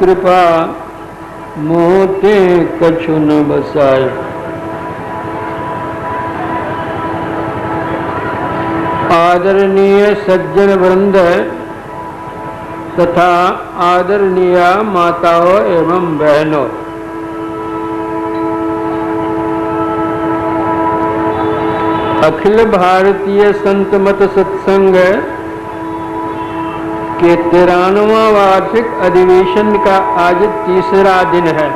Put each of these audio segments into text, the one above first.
कृपा मोते कछु न बसाए। आदरणीय सज्जन वृंद तथा आदरणीय माताओं एवं बहनों, अखिल भारतीय संत मत सत्संग के 93वां वार्षिक अधिवेशन का आज तीसरा दिन है।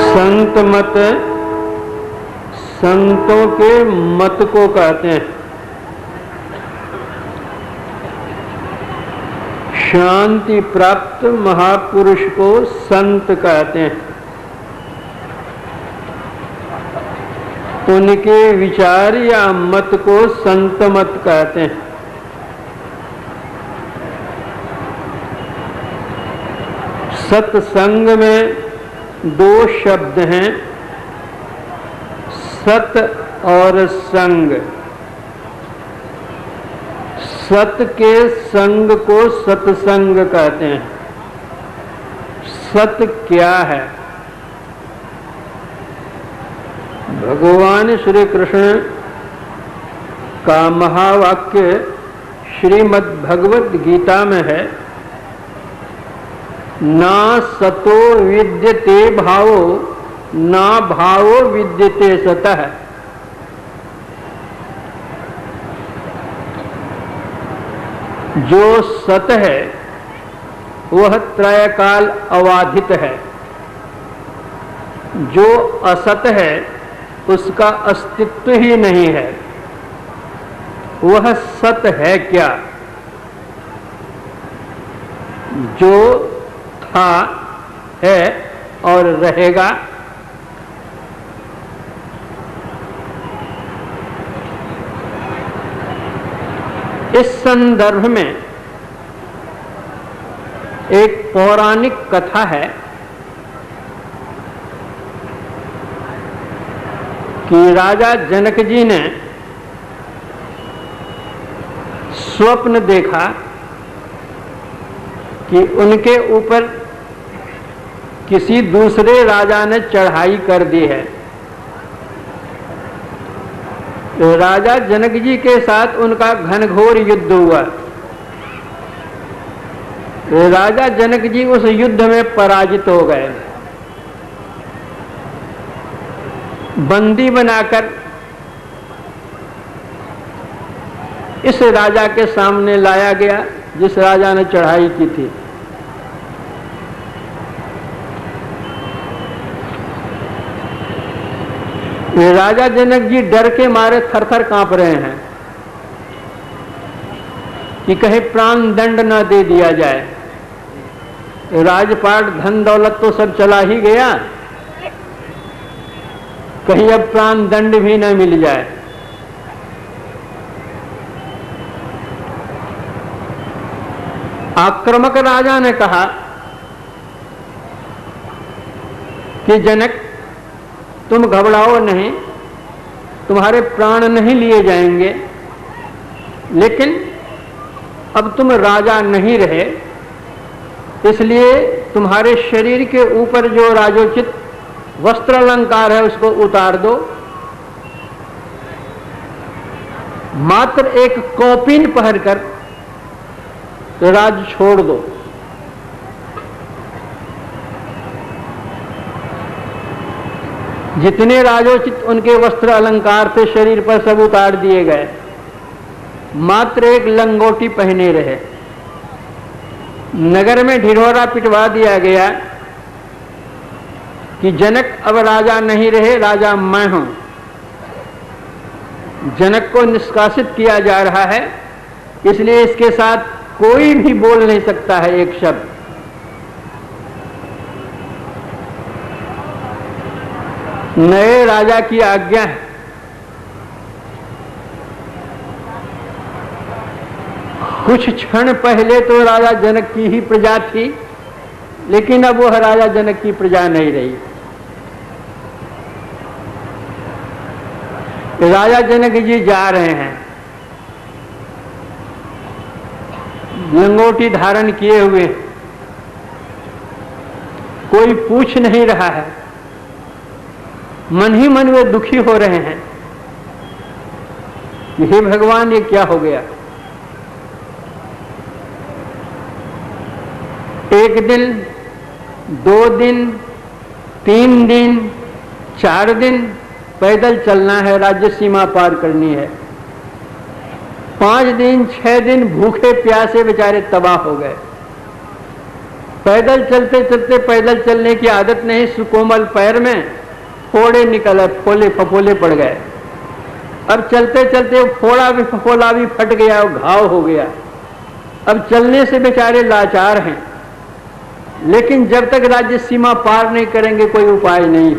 संत मत संतों के मत को कहते हैं। शांति प्राप्त महापुरुष को संत कहते हैं। उनके विचार या मत को संत मत कहते हैं। सत्संग में दो शब्द हैं, सत और संग। सत के संग को सत्संग कहते हैं। सत क्या है? भगवान श्री कृष्ण का महावाक्य श्रीमद् भगवत गीता में है, ना सतो विद्यते भावो ना भावो विद्यते सतः। जो सत है वह त्रयकाल अबाधित है। जो असत है उसका अस्तित्व ही नहीं है। वह सत है क्या? जो था, है और रहेगा। इस संदर्भ में एक पौराणिक कथा है कि राजा जनक जी ने स्वप्न देखा कि उनके ऊपर किसी दूसरे राजा ने चढ़ाई कर दी है। राजा जनक जी के साथ उनका घनघोर युद्ध हुआ। राजा जनक जी उस युद्ध में पराजित हो गए। बंदी बनाकर इस राजा के सामने लाया गया जिस राजा ने चढ़ाई की थी। राजा जनक जी डर के मारे थर-थर कांप रहे हैं कि कहीं प्राण दंड न दे दिया जाए। राजपाट धन दौलत तो सब चला ही गया, कहीं अब प्राण दंड भी न मिल जाए। आक्रामक राजा ने कहा कि जनक तुम घबराओ नहीं, तुम्हारे प्राण नहीं लिए जाएंगे, लेकिन अब तुम राजा नहीं रहे, इसलिए तुम्हारे शरीर के ऊपर जो राजोचित वस्त्र अलंकार है उसको उतार दो, मात्र एक कौपीन पहनकर राज छोड़ दो। जितने राजोचित उनके वस्त्र अलंकार थे शरीर पर सब उतार दिए गए, मात्र एक लंगोटी पहने रहे। नगर में ढिढोरा पिटवा दिया गया कि जनक अब राजा नहीं रहे, राजा मैं हूं। जनक को निष्कासित किया जा रहा है, इसलिए इसके साथ कोई भी बोल नहीं सकता है एक शब्द। नए राजा की आज्ञा है। कुछ क्षण पहले तो राजा जनक की ही प्रजा थी, लेकिन अब वह राजा जनक की प्रजा नहीं रही। राजा जनक जी जा रहे हैं लंगोटी धारण किए हुए, कोई पूछ नहीं रहा है, मन ही मन वे दुखी हो रहे हैं। हे भगवान, ये क्या हो गया? एक दिन, 2 दिन, 3 दिन, 4 दिन पैदल चलना है, राज्य सीमा पार करनी है। 5 दिन 6 दिन भूखे प्यासे बेचारे तबाह हो गए। पैदल चलते चलते, पैदल चलने की आदत नहीं, सुकोमल पैर में फोड़े निकल, फोले फफोले पड़ गए। अब चलते चलते फोड़ा भी फफोला भी फट गया और घाव हो गया। अब चलने से बेचारे लाचार हैं, लेकिन जब तक राज्य सीमा पार नहीं करेंगे कोई उपाय नहीं।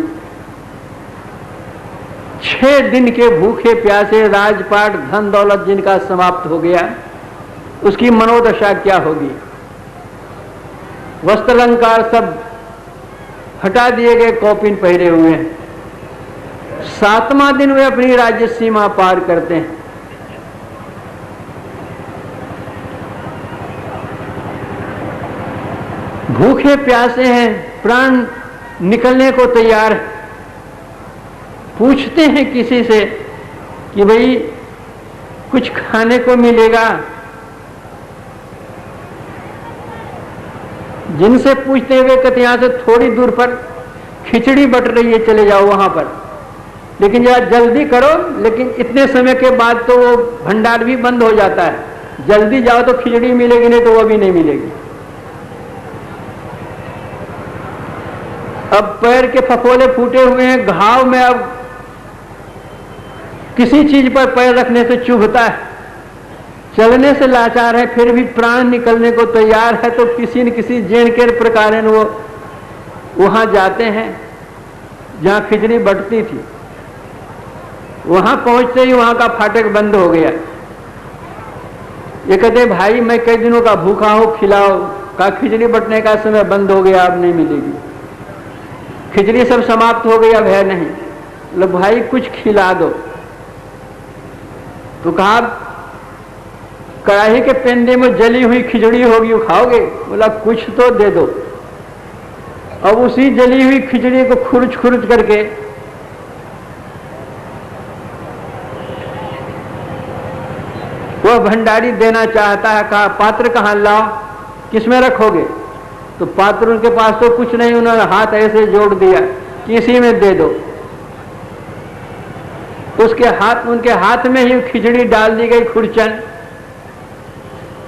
6 दिन के भूखे प्यासे, राजपाट धन दौलत जिनका समाप्त हो गया, उसकी मनोदशा क्या होगी? वस्त्र अलंकार सब हटा दिए गए, कौपीन पहरे हुए हैं। 7वां दिन वे अपनी राज्य सीमा पार करते हैं। भूखे प्यासे हैं, प्राण निकलने को तैयार है। पूछते हैं किसी से कि भाई कुछ खाने को मिलेगा? जिनसे पूछते हुए कहते यहां से थोड़ी दूर पर खिचड़ी बट रही है, चले जाओ वहां पर, लेकिन जरा जल्दी करो। लेकिन इतने समय के बाद तो वो भंडार भी बंद हो जाता है। जल्दी जाओ तो खिचड़ी मिलेगी, नहीं तो वो भी नहीं मिलेगी। अब पैर के फफोले फूटे हुए हैं, घाव में अब किसी चीज पर पैर रखने से चुभता है, चलने से लाचार है, फिर भी प्राण निकलने को तैयार है। तो किसी न किसी जैन के प्रकार वो वहां जाते हैं जहां खिचड़ी बटती थी। वहां पहुंचते ही वहां का फाटक बंद हो गया। ये कहते भाई मैं कई दिनों का भूखा हूं, खिलाओ। का खिचड़ी बटने का समय बंद हो गया, अब नहीं मिलेगी। खिचड़ी सब समाप्त हो गई, अब है नहीं। लो भाई कुछ खिला दो। तो कहा कड़ाही के पेंदे में जली हुई खिचड़ी होगी, वो खाओगे? बोला कुछ तो दे दो। अब उसी जली हुई खिचड़ी को खुरच खुरच करके वह भंडारी देना चाहता है। कहा पात्र कहां लाओ, किसमें रखोगे? तो पात्र उनके पास तो कुछ नहीं, उन्होंने हाथ ऐसे जोड़ दिया कि इसी में दे दो। उनके हाथ में ही खिचड़ी डाल दी गई खुरचन।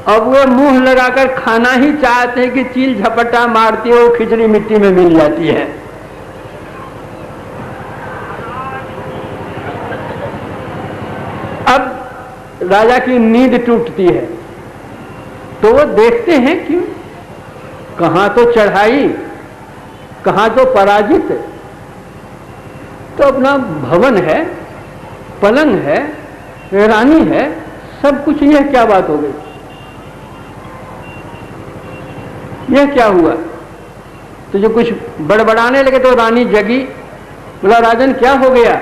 अब वो मुंह लगाकर खाना ही चाहते हैं कि चील झपट्टा मारती है, वो खिचड़ी मिट्टी में मिल जाती है। अब राजा की नींद टूटती है, तो वो देखते हैं कि कहां तो चढ़ाई, कहां तो पराजित। तो अपना भवन है, पलंग है, रानी है, सब कुछ। यह क्या बात हो गई? यह क्या हुआ? तो जो कुछ बड़बड़ाने लगे तो रानी जगी। बोला राजन क्या हो गया?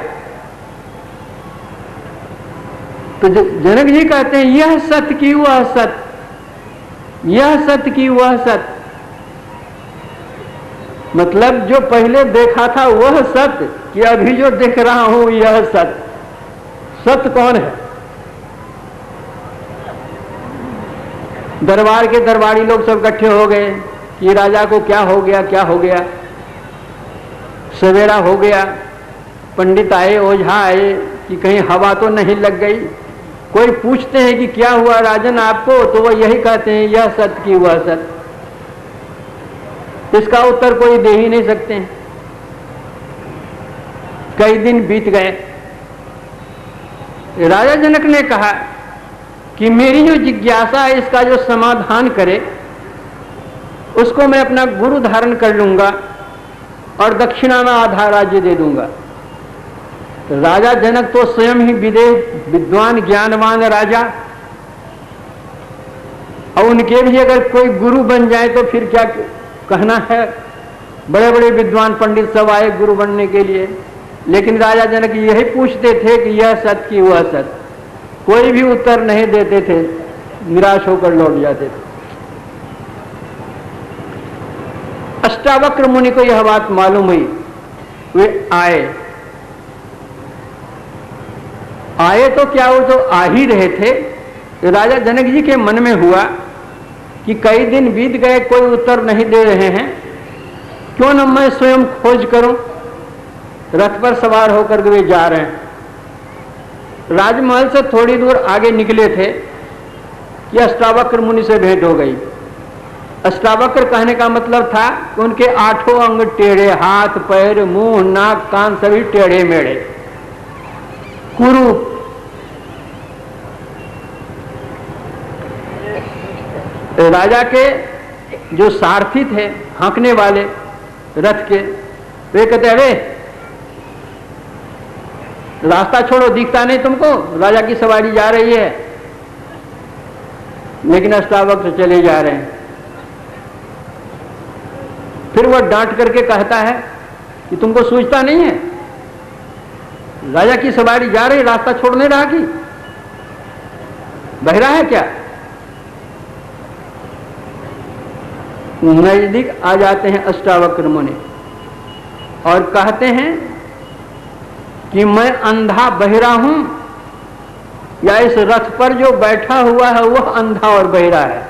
तो जनक जी कहते हैं यह सत्य की वह सत्य, यह सत्य की वह सत्य। मतलब जो पहले देखा था वह सत्य, कि अभी जो देख रहा हूं यह सत्य। सत्य कौन है? दरबार के दरबारी लोग सब इकट्ठे हो गए कि राजा को क्या हो गया, क्या हो गया। सवेरा हो गया, पंडित आए, ओझा आए कि कहीं हवा तो नहीं लग गई। कोई पूछते हैं कि क्या हुआ राजन आपको, तो वह यही कहते हैं यह सत्य की वह सत्य। इसका उत्तर कोई दे ही नहीं सकते हैं। कई दिन बीत गए। राजा जनक ने कहा कि मेरी जो जिज्ञासा है इसका जो समाधान करे उसको मैं अपना गुरु धारण कर लूंगा और दक्षिणा में आधा राज्य दे दूंगा। राजा जनक तो स्वयं ही विद्वान ज्ञानवान राजा, और उनके भी अगर कोई गुरु बन जाए तो फिर क्या कहना है। बड़े बड़े विद्वान पंडित सब आए गुरु बनने के लिए। लेकिन राजा जनक यही पूछते थे कि यह सत्य कि वह सत्य, कोई भी उत्तर नहीं देते थे, निराश होकर लौट जाते थे। अष्टावक्र मुनि को यह बात मालूम हुई, वे आए तो क्या, वो तो आ ही रहे थे। तो राजा जनक जी के मन में हुआ कि कई दिन बीत गए, कोई उत्तर नहीं दे रहे हैं, क्यों न मैं स्वयं खोज करूं। रथ पर सवार होकर वे जा रहे हैं। राजमहल से थोड़ी दूर आगे निकले थे कि अष्टावक्र मुनि से भेंट हो गई। अष्टावक्र कहने का मतलब था कि उनके 8 अंग टेढ़े, हाथ पैर मुंह नाक कान सभी टेढ़े मेढ़े, कुरूप। राजा के जो सारथी थे, हाँकने वाले रथ के, वे कहते अरे रास्ता छोड़ो, दिखता नहीं तुमको, राजा की सवारी जा रही है। लेकिन अष्टावक्र चले जा रहे हैं। फिर वह डांट करके कहता है कि तुमको सूझता नहीं है, राजा की सवारी जा रही, रास्ता छोड़ने रहा कि बहरा है क्या। नजदीक आ जाते हैं अष्टावक्र मुनि और कहते हैं कि मैं अंधा बहरा हूं, या इस रथ पर जो बैठा हुआ है वह अंधा और बहरा है।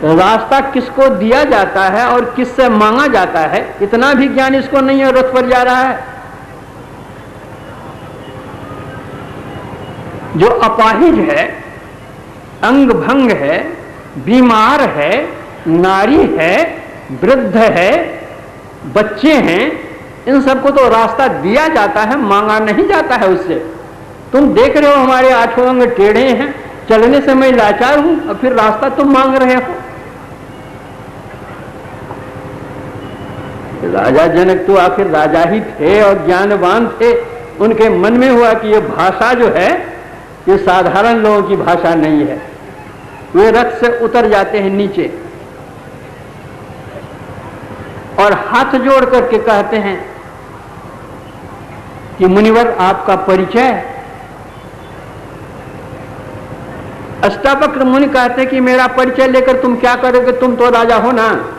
रास्ता किसको दिया जाता है और किससे मांगा जाता है, इतना भी ज्ञान इसको नहीं है, रथ पर जा रहा है। जो अपाहिज है, अंग भंग है, बीमार है, नारी है, वृद्ध है, बच्चे हैं, इन सबको तो रास्ता दिया जाता है, मांगा नहीं जाता है उससे। तुम देख रहे हो हमारे 8 अंग टेढ़े हैं, चलने से मैं लाचार हूं, और फिर रास्ता तुम मांग रहे हो। राजा जनक तो आखिर राजा ही थे और ज्ञानवान थे। उनके मन में हुआ कि यह भाषा जो है ये साधारण लोगों की भाषा नहीं है। वे रथ से उतर जाते हैं नीचे और हाथ जोड़ करके कहते हैं कि मुनिवर आपका परिचय। अष्टावक्र मुनि कहते हैं कि मेरा परिचय लेकर तुम क्या करोगे, तुम तो राजा हो ना,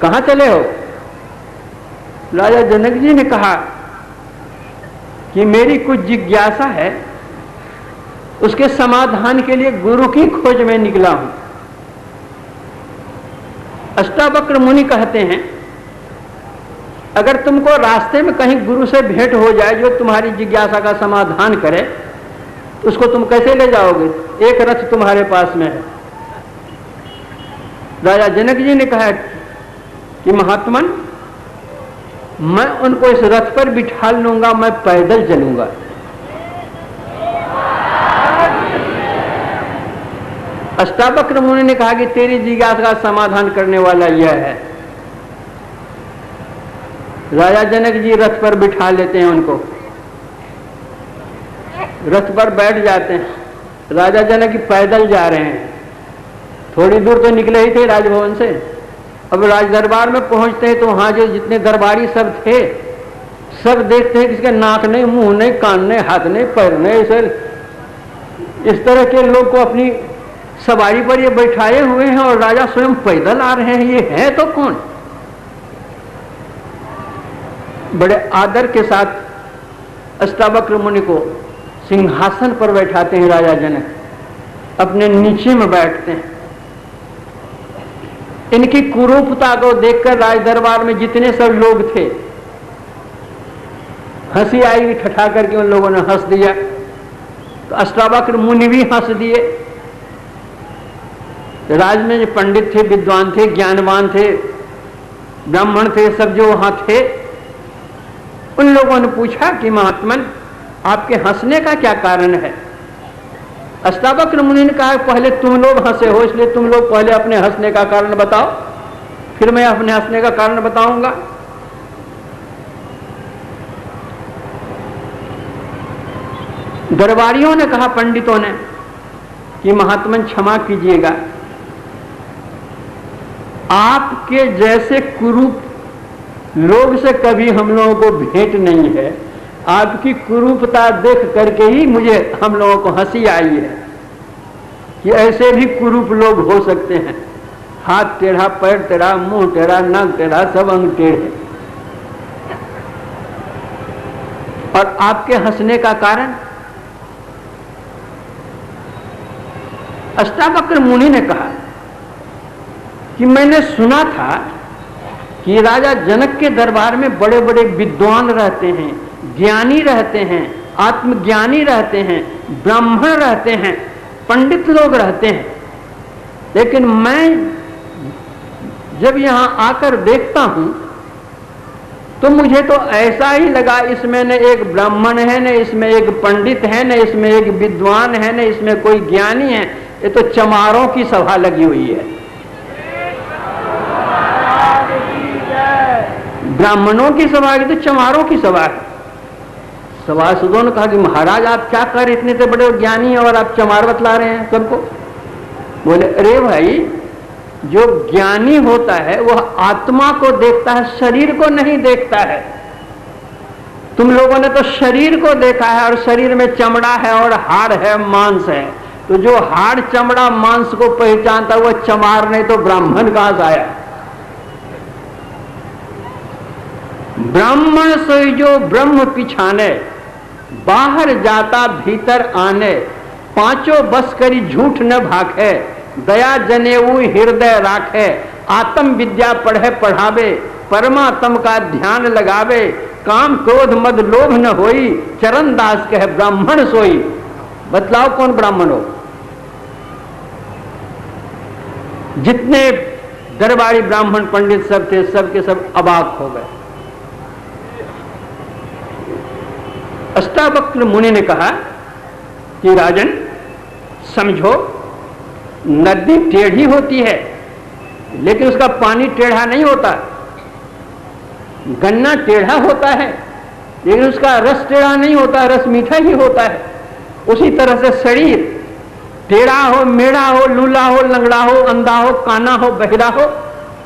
कहां चले हो। राजा जनक जी ने कहा कि मेरी कुछ जिज्ञासा है, उसके समाधान के लिए गुरु की खोज में निकला हूं। अष्टावक्र मुनि कहते हैं अगर तुमको रास्ते में कहीं गुरु से भेंट हो जाए जो तुम्हारी जिज्ञासा का समाधान करे, तो उसको तुम कैसे ले जाओगे, एक रथ तुम्हारे पास में है। राजा जनक जी ने कहा कि महात्मन, मैं उनको इस रथ पर बिठा लूंगा, मैं पैदल चलूंगा। अष्टावक्र मुनि ने कहा कि तेरी जिज्ञासा का समाधान करने वाला यह है। राजा जनक जी रथ पर बिठा लेते हैं उनको, रथ पर बैठ जाते हैं। राजा जनक पैदल जा रहे हैं, थोड़ी दूर तो निकले ही थे राजभवन से। अब राज दरबार में पहुंचते हैं तो वहां जो जितने दरबारी सब थे, सब देखते हैं किसके नाक नहीं, मुंह नहीं, कान नहीं, हाथ नहीं, पैर नहीं, सर इस तरह के लोग को अपनी सवारी पर ये बैठाए हुए हैं और राजा स्वयं पैदल आ रहे हैं, ये है तो कौन। बड़े आदर के साथ अष्टावक्र मुनि को सिंहासन पर बैठाते हैं राजा जनक, अपने नीचे में बैठते हैं। इनकी कुरूपता को देखकर राज दरबार में जितने सब लोग थे, हंसी आई, ठठा करके उन लोगों ने हंस दिया। तो अष्टावक्र मुनि भी हंस दिए। राज में जो पंडित थे, विद्वान थे, ज्ञानवान थे, ब्राह्मण थे, सब जो वहां थे, उन लोगों ने पूछा कि महात्मन, आपके हंसने का क्या कारण है। अष्टावक्र मुनि ने कहा पहले तुम लोग हंसे हो, इसलिए तुम लोग पहले अपने हंसने का कारण बताओ, फिर मैं अपने हंसने का कारण बताऊंगा। दरबारियों ने कहा, पंडितों ने, कि महात्मन क्षमा कीजिएगा, आपके जैसे कुरूप लोग से कभी हम लोगों को भेंट नहीं है, आपकी कुरूपता देख करके ही मुझे हम लोगों को हंसी आई है कि ऐसे भी कुरूप लोग हो सकते हैं। हाथ टेढ़ा, पैर टेढ़ा, मुंह टेढ़ा, नाक टेढ़ा, सब अंग टेढ़े। और आपके हंसने का कारण? अष्टावक्र मुनि ने कहा कि मैंने सुना था कि राजा जनक के दरबार में बड़े बड़े विद्वान रहते हैं, ज्ञानी रहते हैं, आत्मज्ञानी रहते हैं, ब्राह्मण रहते हैं, पंडित लोग रहते हैं, लेकिन मैं जब यहां आकर देखता हूं तो मुझे तो ऐसा ही लगा, इसमें न एक ब्राह्मण है, न इसमें एक पंडित है, न इसमें एक विद्वान है, न इसमें कोई ज्ञानी है, ये तो चमारों की सभा लगी हुई है। ब्राह्मणों की सभा की तो चमारों की सभा है। सभासदों ने कहा कि महाराज आप क्या कर, इतने तो बड़े ज्ञानी हैं और आप चमार बतला रहे हैं सबको। बोले अरे भाई, जो ज्ञानी होता है वह आत्मा को देखता है, शरीर को नहीं देखता है। तुम लोगों ने तो शरीर को देखा है और शरीर में चमड़ा है और हाड़ है, मांस है। तो जो हाड़, चमड़ा, मांस को पहचानता है वह चमार नहीं तो ब्राह्मण कहां से आया? ब्राह्मण सोई जो ब्रह्म पिछाने, बाहर जाता भीतर आने, पांचों बस करी झूठ न भाखे, दया जनेऊ हृदय राखे, आत्म विद्या पढ़े पढ़ावे, परमात्म का ध्यान लगावे, काम क्रोध मद लोभ न होई, चरण दास कहे ब्राह्मण सोई। बतलाओ कौन ब्राह्मण हो? जितने दरबारी ब्राह्मण पंडित सब थे, सबके सब अबाक हो गए। अष्टावक्र मुनि ने कहा कि राजन समझो, नदी टेढ़ी होती है लेकिन उसका पानी टेढ़ा नहीं होता। गन्ना टेढ़ा होता है लेकिन उसका रस टेढ़ा नहीं होता, रस मीठा ही होता है। उसी तरह से शरीर टेढ़ा हो, मेढ़ा हो, लूला हो, लंगड़ा हो, अंधा हो, काना हो, बहिरा हो,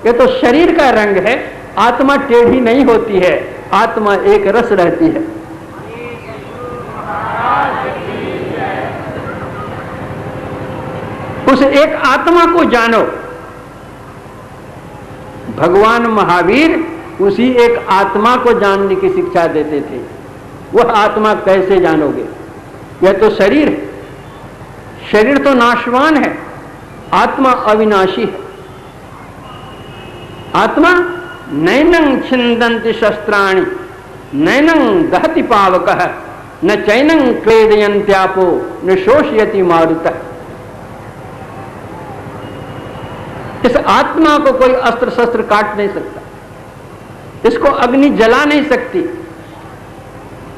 ये तो शरीर का रंग है। आत्मा टेढ़ी नहीं होती है, आत्मा एक रस रहती है। उस एक आत्मा को जानो। भगवान महावीर उसी एक आत्मा को जानने की शिक्षा देते थे। वह आत्मा कैसे जानोगे? यह तो शरीर है, शरीर तो नाशवान है, आत्मा अविनाशी है। आत्मा नैनं छिन्दन्ति शस्त्राणि, नैनं दहति पावकः, न चैनं क्लेदयन्त्यापो, न शोषयति मारुतः। इस आत्मा को कोई अस्त्र शस्त्र काट नहीं सकता, इसको अग्नि जला नहीं सकती,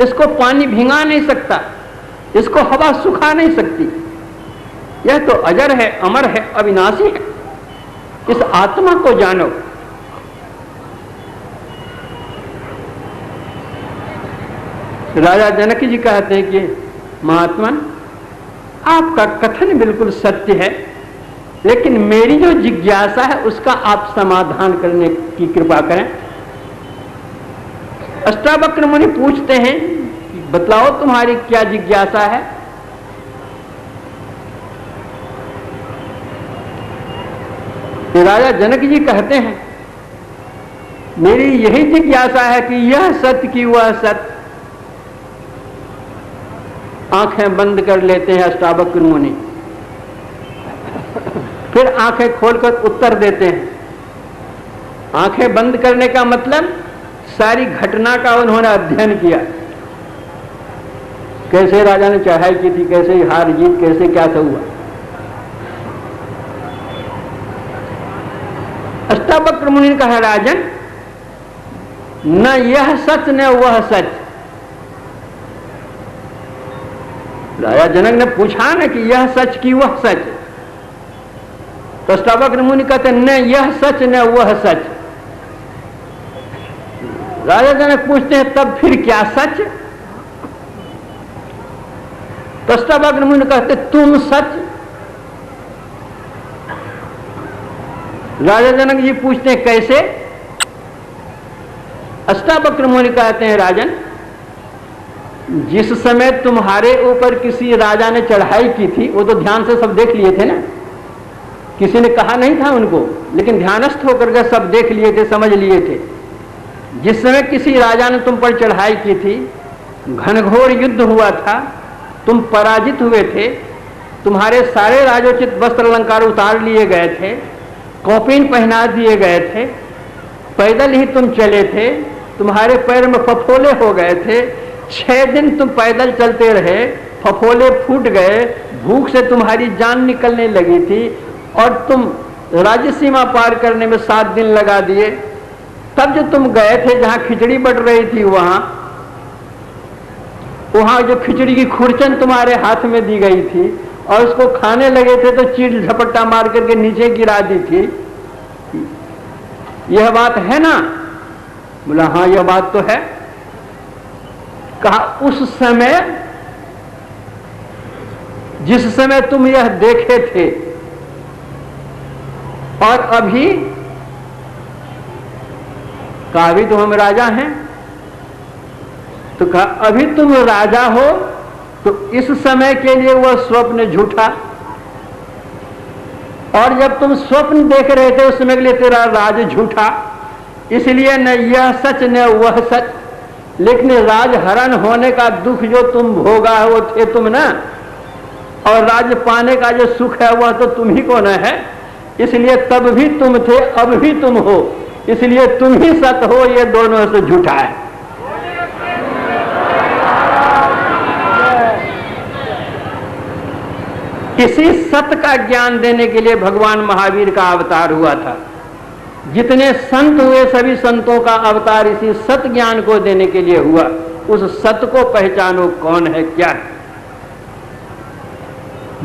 इसको पानी भिंगा नहीं सकता, इसको हवा सुखा नहीं सकती। यह तो अजर है, अमर है, अविनाशी है। इस आत्मा को जानो। राजा जनक जी कहते हैं कि महात्मन, आपका कथन बिल्कुल सत्य है, लेकिन मेरी जो जिज्ञासा है उसका आप समाधान करने की कृपा करें। अष्टावक्र मुनि पूछते हैं, बतलाओ तुम्हारी क्या जिज्ञासा है? तो राजा जनक जी कहते हैं, मेरी यही जिज्ञासा है कि यह सत्य की वह सत्य। आंखें बंद कर लेते हैं अष्टावक्र मुनि, फिर आंखें खोलकर उत्तर देते हैं। आंखें बंद करने का मतलब सारी घटना का उन्होंने अध्ययन किया। कैसे राजा ने चढ़ाई की थी, कैसे हार जीत, कैसे क्या सब हुआ। अष्टावक्र मुनि ने कहा, राजन न यह सच न वह सच। राजा जनक ने पूछा ना कि यह सच की वह सच, तो अष्टावक्र मुनि कहते न यह सच न वह सच। राजा जनक पूछते हैं, तब फिर क्या सच? तो अष्टावक्र मुनि कहते तुम सच। राजा जनक जी पूछते हैं कैसे? अष्टावक्र मुनि कहते हैं, राजन, जिस समय तुम्हारे ऊपर किसी राजा ने चढ़ाई की थी वो तो ध्यान से सब देख लिए थे ना, किसी ने कहा नहीं था उनको, लेकिन ध्यानस्थ होकर के सब देख लिए थे, समझ लिए थे। जिस समय किसी राजा ने तुम पर चढ़ाई की थी, घनघोर युद्ध हुआ था, तुम पराजित हुए थे, तुम्हारे सारे राजोचित वस्त्र अलंकार उतार लिए गए थे, कौपीन पहना दिए गए थे, पैदल ही तुम चले थे, तुम्हारे पैर में फफोले हो गए थे, 6 दिन तुम पैदल चलते रहे, फफोले फूट गए, भूख से तुम्हारी जान निकलने लगी थी और तुम राज्य सीमा पार करने में 7 दिन लगा दिए। तब जो तुम गए थे जहां खिचड़ी बट रही थी, वहां जो खिचड़ी की खुरचन तुम्हारे हाथ में दी गई थी और उसको खाने लगे थे तो चीड़ झपट्टा मार करके नीचे गिरा दी थी, यह बात है ना? बोला हाँ यह बात तो है। कहा उस समय, जिस समय तुम यह देखे थे और अभी, कहा अभी तो हम राजा हैं। तो कहा अभी तुम राजा हो तो इस समय के लिए वह स्वप्न झूठा, और जब तुम स्वप्न देख रहे थे उस समय के लिए तेरा राज झूठा, इसलिए न यह सच न वह सच। लेकिन राजहरण होने का दुख जो तुम भोगा है वो थे तुम ना, और राज पाने का जो सुख है वह तो तुम ही को न है। इसलिए तब भी तुम थे, अब भी तुम हो, इसलिए तुम ही सत हो, ये दोनों से झूठा है। इसी सत्य का ज्ञान देने के लिए भगवान महावीर का अवतार हुआ था। जितने संत हुए सभी संतों का अवतार इसी सत्य ज्ञान को देने के लिए हुआ। उस सत्य को पहचानो, कौन है, क्या है।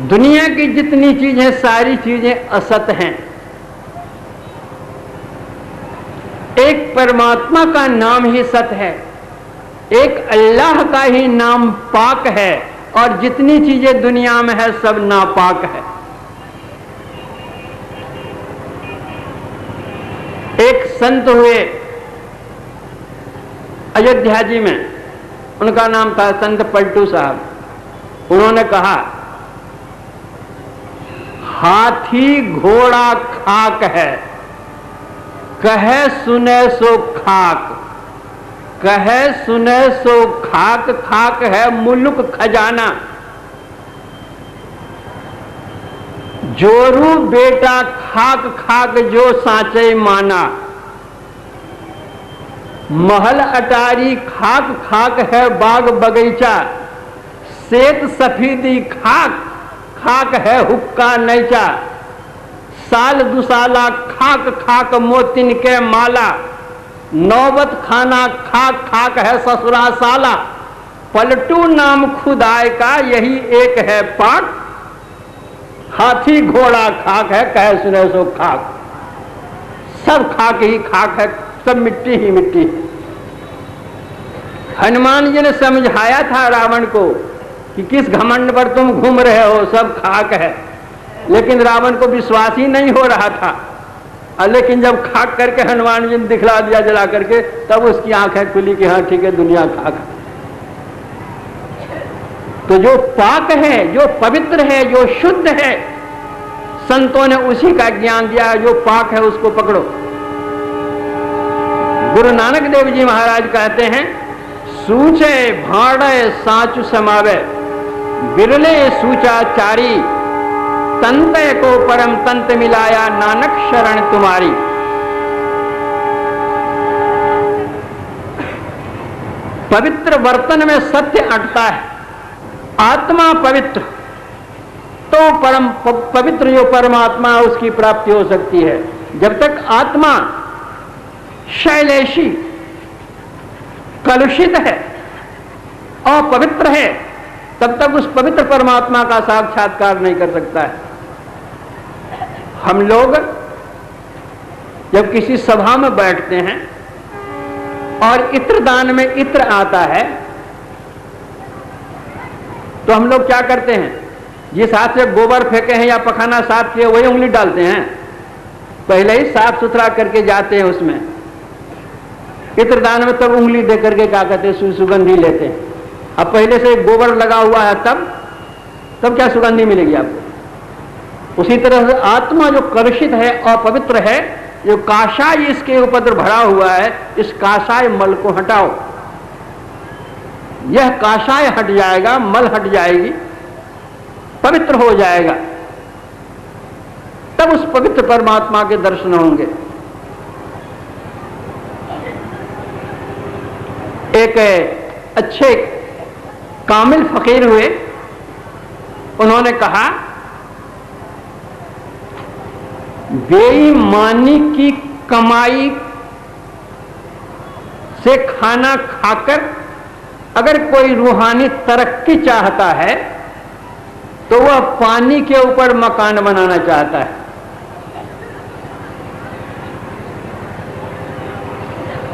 दुनिया की जितनी चीजें, सारी चीजें असत हैं। एक परमात्मा का नाम ही सत्य है, एक अल्लाह का ही नाम पाक है, और जितनी चीजें दुनिया में है सब नापाक है। एक संत हुए अयोध्या जी में, उनका नाम था संत पलटू साहब। उन्होंने कहा हाथी घोड़ा खाक है, कहे सुने सो खाक, कहे सुने सो खाक, खाक है मुल्क खजाना। जोरू बेटा खाक खाक जो साचे माना, महल अटारी खाक खाक है बाग बगीचा, सेत सफीदी खाक खाक है हुक्का नैचा, साल दुसाला खाक खाक मोतिन के माला, नौबत खाना खाक खाक है ससुरा साला, पलटू नाम खुदाए का यही एक है पाक, हाथी घोड़ा खाक है कहे सुने सो खाक। सब खाक ही खाक है, सब मिट्टी ही मिट्टी है। हनुमान जी ने समझाया था रावण को कि किस घमंड पर तुम घूम रहे हो, सब खाक है, लेकिन रावण को विश्वास ही नहीं हो रहा था। लेकिन जब खाक करके हनुमान जी ने दिखला दिया जला करके, तब उसकी आंखें खुली कि हाँ ठीक है, दुनिया खाक है। तो जो पाक है, जो पवित्र है, जो शुद्ध है, संतों ने उसी का ज्ञान दिया। जो पाक है उसको पकड़ो। गुरु नानक देव जी महाराज कहते हैं, सूचे भाड़े साचु समावे, बिरले सूचाचारी, तंत को परम तंत मिलाया, नानक शरण तुम्हारी। पवित्र बर्तन में सत्य अटता है। आत्मा पवित्र तो परम पवित्र जो परमात्मा उसकी प्राप्ति हो सकती है। जब तक आत्मा शैलेशी, कलुषित है, अपवित्र है, तब तक उस पवित्र परमात्मा का साक्षात्कार नहीं कर सकता है। हम लोग जब किसी सभा में बैठते हैं और इत्र दान में इत्र आता है, तो हम लोग क्या करते हैं? जिस हाथ से गोबर फेंके हैं या पखाना साफ किए वही उंगली डालते हैं, पहले ही साफ सुथरा करके जाते हैं उसमें। पितृदान में तब उंगली दे करके क्या कहते हैं, सुगंधी लेते हैं। अब पहले से गोबर लगा हुआ है, तब क्या सुगंधी मिलेगी आपको। उसी तरह से आत्मा जो कलुषित है, अपवित्र है, जो काषाय इसके ऊपर भरा हुआ है, इस काषाय मल को हटाओ। यह काषाय हट जाएगा, मल हट जाएगी, पवित्र हो जाएगा, तब उस पवित्र परमात्मा के दर्शन होंगे। एक अच्छे कामिल फकीर हुए, उन्होंने कहा बेईमानी की कमाई से खाना खाकर अगर कोई रूहानी तरक्की चाहता है तो वह पानी के ऊपर मकान बनाना चाहता है।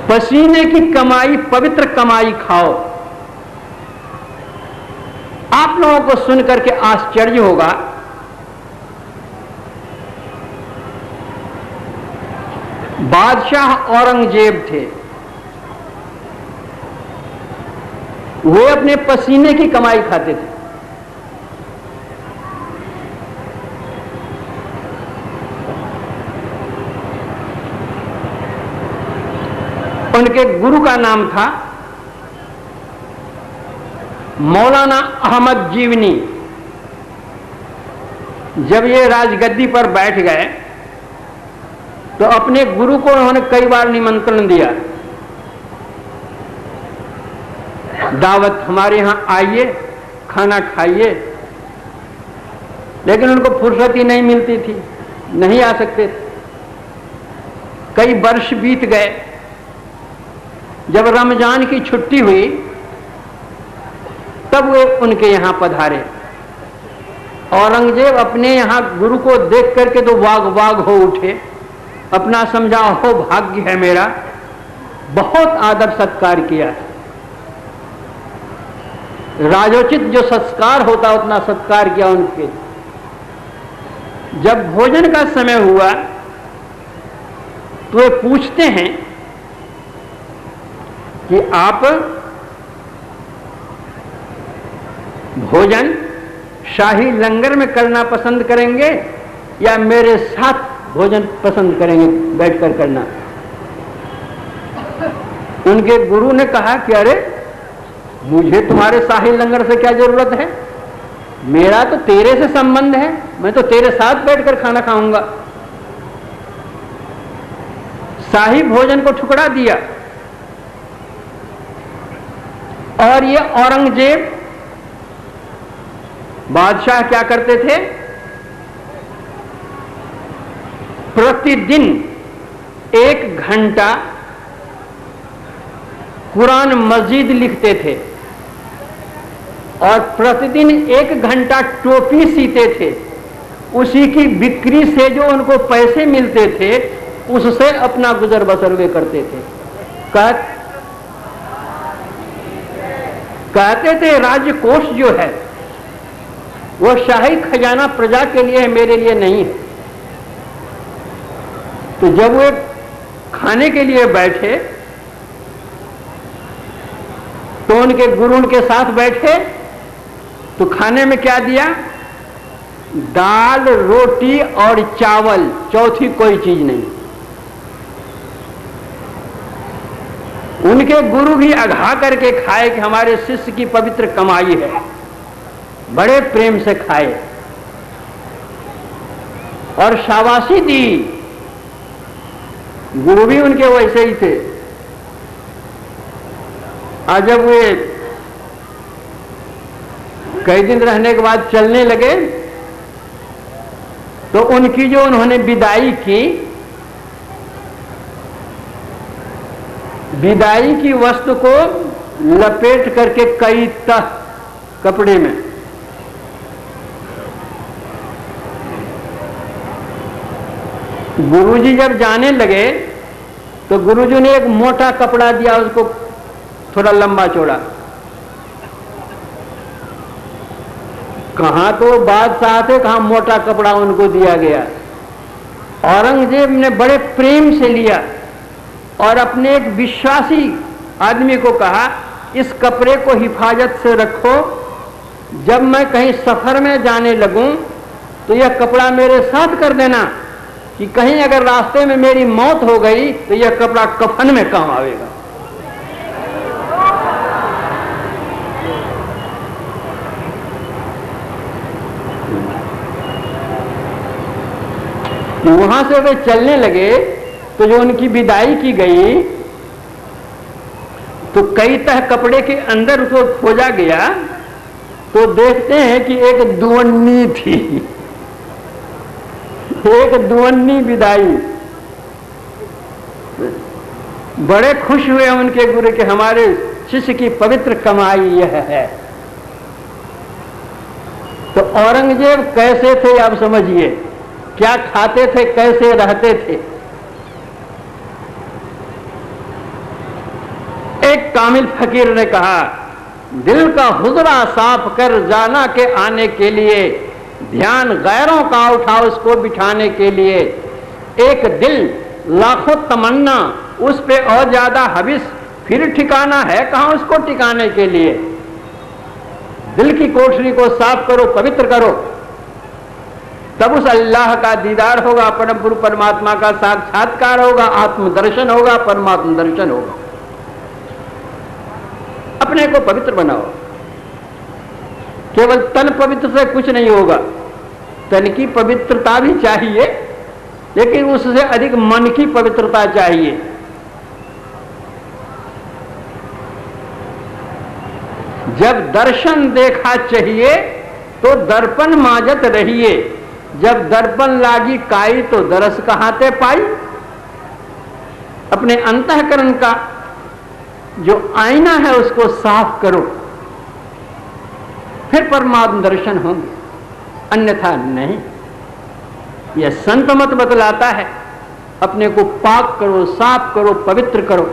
पसीने की कमाई, पवित्र कमाई खाओ। आप लोगों को सुनकर के आश्चर्य होगा, बादशाह औरंगजेब थे, वे अपने पसीने की कमाई खाते थे। उनके गुरु का नाम था मौलाना अहमद जीवनी। जब ये राजगद्दी पर बैठ गए तो अपने गुरु को उन्होंने कई बार निमंत्रण दिया, दावत हमारे यहां आइए, खाना खाइए, लेकिन उनको फुर्सत ही नहीं मिलती थी, नहीं आ सकते थे। कई वर्ष बीत गए। जब रमजान की छुट्टी हुई तब वे उनके यहां पधारे। औरंगजेब अपने यहां गुरु को देख करके तो वाग वाग हो उठे, अपना समझा हो भाग्य है मेरा, बहुत आदर सत्कार किया। राजोचित जो संस्कार होता उतना सत्कार किया उनके। जब भोजन का समय हुआ तो वे पूछते हैं कि आप भोजन शाही लंगर में करना पसंद करेंगे या मेरे साथ भोजन पसंद करेंगे बैठकर करना। उनके गुरु ने कहा कि अरे मुझे तुम्हारे शाही लंगर से क्या जरूरत है, मेरा तो तेरे से संबंध है, मैं तो तेरे साथ बैठकर खाना खाऊंगा। शाही भोजन को ठुकरा दिया। और ये औरंगजेब बादशाह क्या करते थे, प्रतिदिन 1 घंटा कुरान मजीद लिखते थे और प्रतिदिन 1 घंटा टोपी सीते थे। उसी की बिक्री से जो उनको पैसे मिलते थे उससे अपना गुजर बसर वे करते थे। कहते थे राज्य कोष जो है वो शाही खजाना प्रजा के लिए है, मेरे लिए नहीं है। तो जब वे खाने के लिए बैठे तो उनके गुरु उनके साथ बैठे तो खाने में क्या दिया, दाल रोटी और चावल, चौथी कोई चीज नहीं। उनके गुरु भी अघा करके खाए कि हमारे शिष्य की पवित्र कमाई है, बड़े प्रेम से खाए और शाबाशी दी। गुरु भी उनके वैसे ही थे। आज जब वे कई दिन रहने के बाद चलने लगे तो उनकी जो उन्होंने विदाई की, विदाई की वस्तु को लपेट करके कई तह कपड़े में गुरुजी जब जाने लगे तो गुरुजी ने एक मोटा कपड़ा दिया, उसको थोड़ा लंबा चौड़ा। कहां तो बादशाह थे, कहां मोटा कपड़ा उनको दिया गया। औरंगजेब ने बड़े प्रेम से लिया और अपने एक विश्वासी आदमी को कहा, इस कपड़े को हिफाजत से रखो, जब मैं कहीं सफर में जाने लगूं तो यह कपड़ा मेरे साथ कर देना, कि कहीं अगर रास्ते में मेरी मौत हो गई तो यह कपड़ा कफन में काम आएगा। वहां से वे चलने लगे तो जो उनकी विदाई की गई तो कई तह कपड़े के अंदर उसको खोजा गया तो देखते हैं कि एक दुवन्नी थी, एक दुवन्नी विदाई। बड़े खुश हुए उनके गुरु के हमारे शिष्य की पवित्र कमाई यह है। तो औरंगजेब कैसे थे आप समझिए, क्या खाते थे, कैसे रहते थे। एक कामिल फकीर ने कहा, दिल का हुजरा साफ कर जाना के आने के लिए, ध्यान गैरों का उठा उसको बिठाने के लिए, एक दिल लाखों तमन्ना उस पे और ज्यादा हविस, फिर ठिकाना है कहां उसको टिकाने के लिए। दिल की कोठरी को साफ करो, पवित्र करो, तब उस अल्लाह का दीदार होगा, परम गुरु परमात्मा का साक्षात्कार होगा, आत्मदर्शन होगा, परमात्म दर्शन होगा। अपने को पवित्र बनाओ। केवल तन पवित्र से कुछ नहीं होगा, तन की पवित्रता भी चाहिए, लेकिन उससे अधिक मन की पवित्रता चाहिए। जब दर्शन देखा चाहिए तो दर्पण माजत रहिए, जब दर्पण लागी काई तो दरस कहाते पाई। अपने अंतःकरण का जो आईना है उसको साफ करो, फिर परमात्म दर्शन होंगे, अन्यथा नहीं। यह संत मत बतलाता है, अपने को पाक करो, साफ करो, पवित्र करो।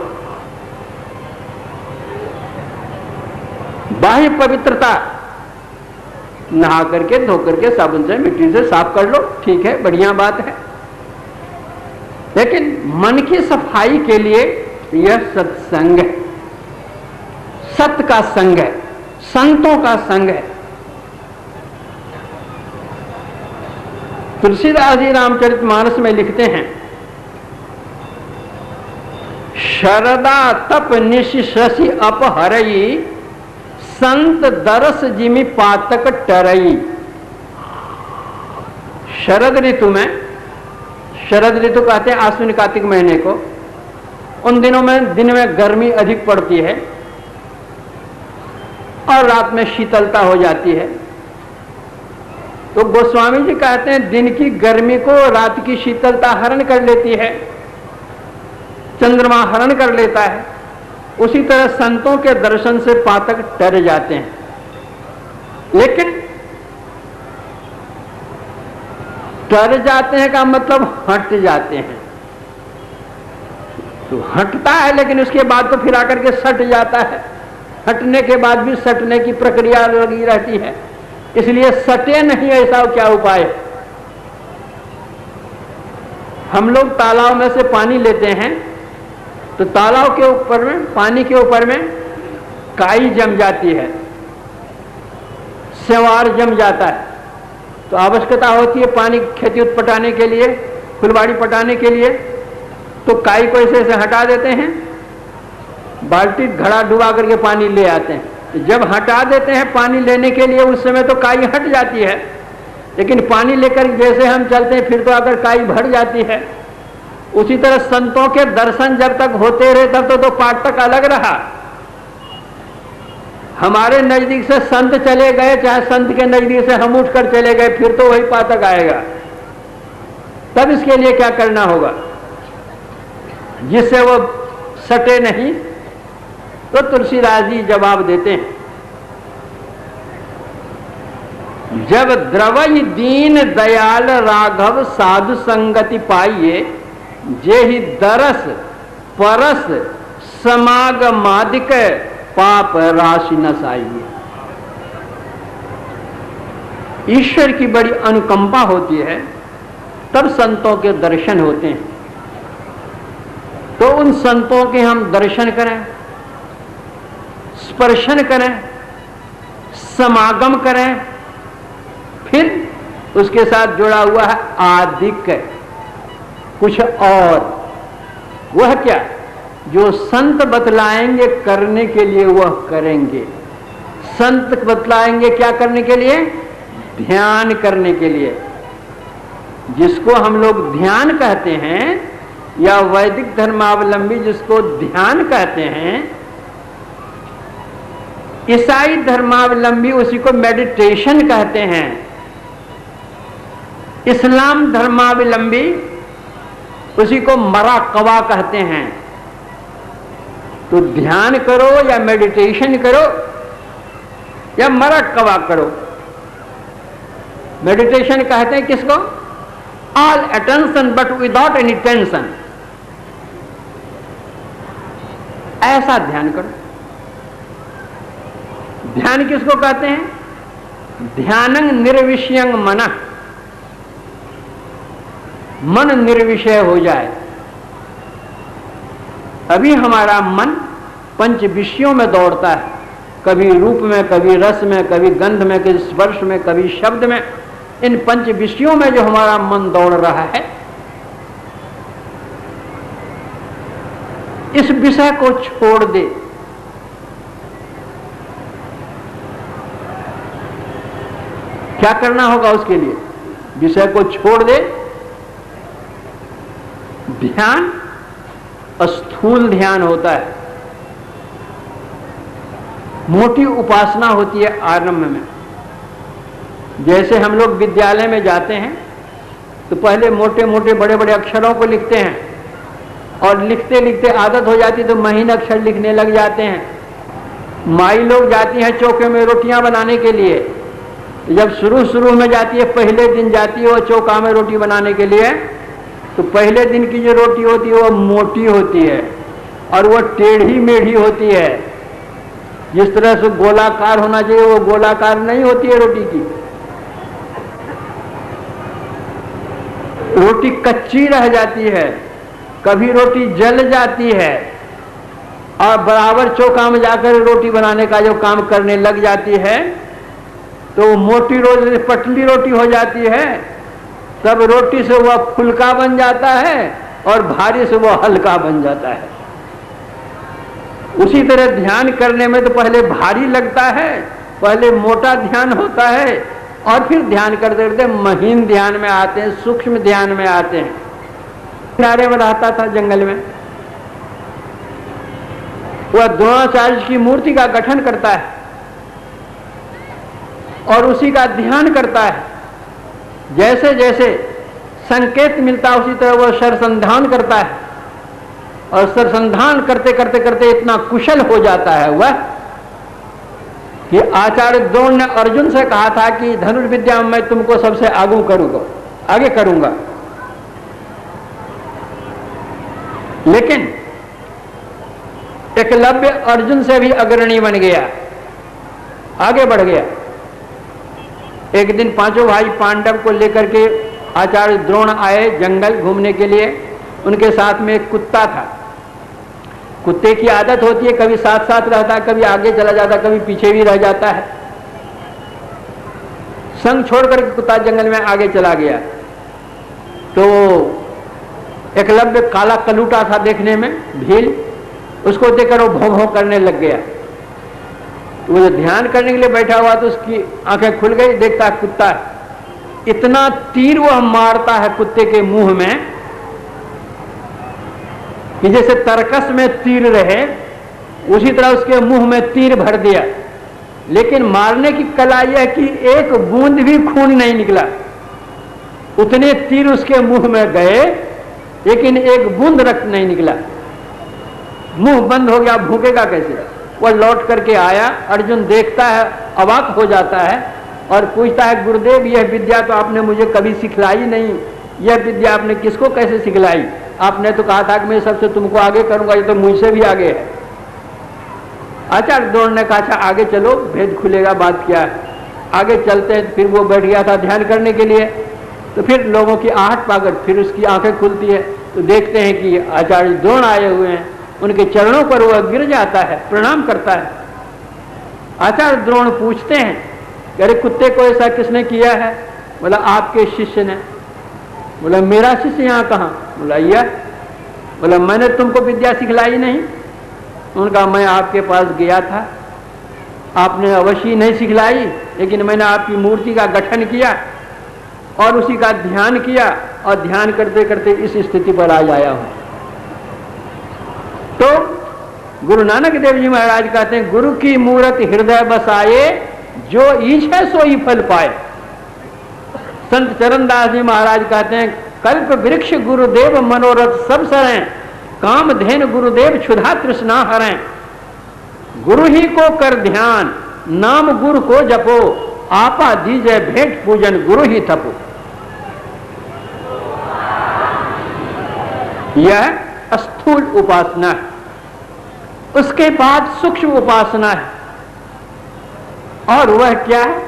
बाह्य पवित्रता नहा करके, धो करके, साबुन से, मिट्टी से साफ कर लो, ठीक है, बढ़िया बात है। लेकिन मन की सफाई के लिए यह सत्संग है, सत्य का संग है, संतों का संग है। तुलसीदास जी रामचरितमानस में लिखते हैं, शरदा तप निशि शशि अपहरई, संत दरस जिमि पातक टरई। शरद ऋतु में, शरद ऋतु कहते हैं आश्विन कार्तिक महीने को, उन दिनों में दिन में गर्मी अधिक पड़ती है और रात में शीतलता हो जाती है। तो गोस्वामी जी कहते हैं दिन की गर्मी को रात की शीतलता हरण कर लेती है, चंद्रमा हरण कर लेता है। उसी तरह संतों के दर्शन से पातक डर जाते हैं। लेकिन डर जाते हैं का मतलब हट जाते हैं, तो हटता है लेकिन उसके बाद तो फिर आकर के सट जाता है, हटने के बाद भी सटने की प्रक्रिया लगी रहती है। इसलिए सटे नहीं, ऐसा क्या उपाय है। हम लोग तालाब में से पानी लेते हैं तो तालाब के ऊपर में, पानी के ऊपर में काई जम जाती है, सेवार जम जाता है। तो आवश्यकता होती है पानी खेती पटाने के लिए, फुलवाड़ी पटाने के लिए, तो काई को ऐसे ऐसे हटा देते हैं, बाल्टी घड़ा डुबा करके पानी ले आते हैं। जब हटा देते हैं पानी लेने के लिए, उस समय तो काई हट जाती है, लेकिन पानी लेकर जैसे हम चलते हैं फिर तो अगर काई भर जाती है। उसी तरह संतों के दर्शन जब तक होते रहे तब तो पाठक अलग रहा। हमारे नजदीक से संत चले गए, चाहे संत के नजदीक से हम उठकर चले गए, फिर तो वही पाठक आएगा। तब इसके लिए क्या करना होगा जिससे वो सटे नहीं? तो तुलसीदास जी जवाब देते हैं, जब द्रवई दीन दयाल राघव साधु संगति पाइए, जेहि दरस परस समागमादिक पाप राशि नसाइए। ईश्वर की बड़ी अनुकंपा होती है, तब संतों के दर्शन होते हैं। तो उन संतों के हम दर्शन करें, स्पर्शन करें, समागम करें। फिर उसके साथ जुड़ा हुआ है आदिक, कुछ और। वह क्या? जो संत बतलाएंगे करने के लिए वह करेंगे। संत बतलाएंगे क्या करने के लिए? ध्यान करने के लिए। जिसको हम लोग ध्यान कहते हैं या वैदिक धर्मावलंबी जिसको ध्यान कहते हैं, ईसाई धर्मावलंबी उसी को मेडिटेशन कहते हैं। इस्लाम धर्मावलंबी उसी को मराकबा कहते हैं। तो ध्यान करो या मेडिटेशन करो या मराकबा करो। मेडिटेशन कहते हैं किसको? All attention but without any tension. ऐसा ध्यान करो। ध्यान किसको कहते हैं? ध्यानं निर्विषयं मनः, मन निर्विषय हो जाए। अभी हमारा मन पंच विषयों में दौड़ता है, कभी रूप में, कभी रस में, कभी गंध में, कभी स्पर्श में, कभी शब्द में। इन पंच विषयों में जो हमारा मन दौड़ रहा है, इस विषय को छोड़ दे। क्या करना होगा उसके लिए? विषय को छोड़ दे। ध्यान स्थूल ध्यान होता है, मोटी उपासना होती है आरंभ में। जैसे हम लोग विद्यालय में जाते हैं तो पहले मोटे मोटे बड़े बड़े अक्षरों को लिखते हैं, और लिखते लिखते आदत हो जाती तो महीन अक्षर लिखने लग जाते हैं। माई लोग जाती हैं चौके में रोटियां बनाने के लिए। जब शुरू में जाती है, पहले दिन जाती है वो चौका में रोटी बनाने के लिए, तो पहले दिन की जो रोटी होती है वो मोटी होती है और वो टेढ़ी मेढ़ी होती है। जिस तरह से गोलाकार होना चाहिए वो गोलाकार नहीं होती है रोटी की। रोटी कच्ची रह जाती है, कभी रोटी जल जाती है, और बराबर चौका में जाकर रोटी बनाने का जो काम करने लग जाती है तो मोटी रोटी पतली रोटी हो जाती है। तब रोटी से वह फुल्का बन जाता है और भारी से वह हल्का बन जाता है। उसी तरह ध्यान करने में तो पहले भारी लगता है, पहले मोटा ध्यान होता है, और फिर ध्यान करते करते महीन ध्यान में आते हैं, सूक्ष्म ध्यान में आते हैं। किनारे में रहता था जंगल में, वह द्रोणाचार्य की मूर्ति का गठन करता है और उसी का ध्यान करता है। जैसे जैसे संकेत मिलता है उसी तरह वह सरसंधान करता है, और सरसंधान करते करते करते इतना कुशल हो जाता है वह कि आचार्य द्रोण ने अर्जुन से कहा था कि धनुर्विद्या में मैं तुमको सबसे आगे करूंगा। लेकिन एकलव्य अर्जुन से भी अग्रणी बन गया, आगे बढ़ गया। एक दिन पांचों भाई पांडव को लेकर के आचार्य द्रोण आए जंगल घूमने के लिए। उनके साथ में एक कुत्ता था। कुत्ते की आदत होती है, कभी साथ साथ रहता है, कभी आगे चला जाता है, कभी पीछे भी रह जाता है। संग छोड़ करके कुत्ता जंगल में आगे चला गया तो एकलव्य काला कलूटा था देखने में, भील, उसको देखकर वो भौं भौं करने लग गया। वो जो ध्यान करने के लिए बैठा हुआ तो उसकी आंखें खुल गई, देखता है कुत्ता इतना तीर वह मारता है कुत्ते के मुंह में कि जैसे तरकस में तीर रहे, उसी तरह उसके मुंह में तीर भर दिया। लेकिन मारने की कला यह कि एक बूंद भी खून नहीं निकला। उतने तीर उसके मुंह में गए लेकिन एक बूंद रक्त नहीं निकला। मुंह बंद हो गया, भूखेगा कैसे? वह लौट करके आया। अर्जुन देखता है, अवाक हो जाता है और पूछता है, गुरुदेव यह विद्या तो आपने मुझे कभी सिखलाई नहीं, यह विद्या आपने किसको कैसे सिखलाई? आपने तो कहा था कि मैं सबसे तुमको आगे करूंगा, ये तो मुझसे भी आगे है। आचार्य द्रोण ने कहा, अच्छा आगे चलो, भेद खुलेगा, बात क्या है। आगे चलते हैं। फिर वो बैठ गया था ध्यान करने के लिए, तो फिर लोगों की आहट पाकर फिर उसकी आंखें खुलती है। तो देखते हैं कि आचार्य द्रोण आए हुए हैं, उनके चरणों पर वह गिर जाता है, प्रणाम करता है। आचार्य द्रोण पूछते हैं कि अरे कुत्ते को ऐसा किसने किया है? बोला आपके शिष्य ने। बोला मेरा शिष्य यहाँ कहाँ? बोला यह। बोला मैंने तुमको विद्या सिखलाई नहीं? उनका मैं आपके पास गया था, आपने अवश्य नहीं सिखलाई, लेकिन मैंने आपकी मूर्ति का गठन किया और उसी का ध्यान किया, और ध्यान करते करते इस स्थिति पर आज आया हूं। तो गुरु नानक देव जी महाराज कहते हैं, गुरु की मूरत हृदय बसाए, जो ईच्छा सोई फल पाए। संत चरणदास जी महाराज कहते हैं, कल्प वृक्ष गुरुदेव मनोरथ सब सरें, काम धेन गुरुदेव क्षुधा तृष्णा हरें। गुरु ही को कर ध्यान, नाम गुरु को जपो, आपा दीजय भेंट पूजन गुरु ही थपो। यह स्थूल उपासना है। उसके बाद सूक्ष्म उपासना है, और वह क्या है?